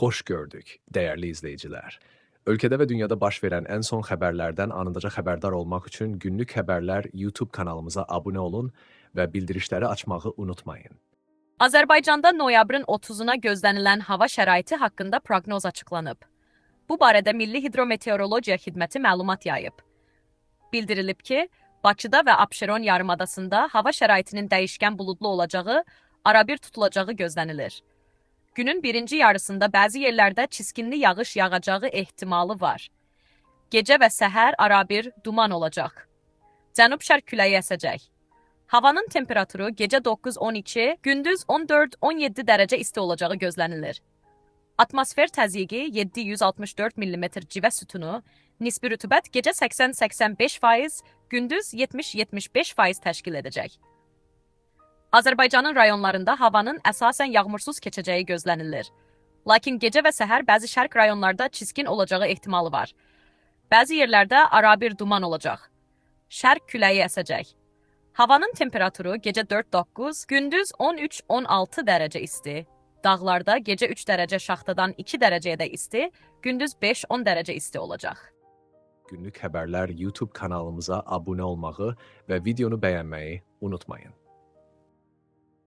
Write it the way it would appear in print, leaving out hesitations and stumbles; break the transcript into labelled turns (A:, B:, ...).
A: Hoş gördük, değerli izleyiciler. Ülkede ve dünyada baş verən ən son xəbərlərdən anındaca xəbərdar olmaq üçün Günlük Xəbərlər YouTube kanalımıza abunə olun və bildirişləri açmağı unutmayın.
B: Azərbaycanda noyabrın 30-una gözlənilən hava şəraiti haqqında proqnoz açıqlanıb. Bu barədə Milli Hidrometeorologiya Xidməti məlumat yayıb. Bildirilib ki, Bakıda və Abşeron yarımadasında hava şəraitinin dəyişkən buludlu olacağı, arabir tutulacağı gözlənilir. Günün birinci yarısında bəzi yerlərdə çiskinli yağış yağacağı ehtimalı var. Gecə və səhər arabir duman olacaq. Cənub-şərq küləyi əsəcək. Havanın temperaturu gecə 9-12, gündüz 14-17 dərəcə isti olacağı gözlənilir. Atmosfer təzyiqi 764 mm civə sütunu, nisbi rütubət gecə 80-85%, gündüz 70-75% təşkil edəcək. Azərbaycanın rayonlarında havanın əsasən yağmursuz keçəcəyi gözlənilir. Lakin gecə və səhər bəzi şərq rayonlarda çiskin olacağı ehtimalı var. Bəzi yerlərdə arabir duman olacaq. Şərq küləyi əsəcək. Havanın temperaturu gecə 4-9, gündüz 13-16 dərəcə isti. Dağlarda gecə 3 dərəcə şaxtadan 2 dərəcəyə də isti, gündüz 5-10 dərəcə isti olacaq.
A: Günlük Xəbərlər YouTube kanalımıza abunə olmağı və videonu bəyənməyi unutmayın.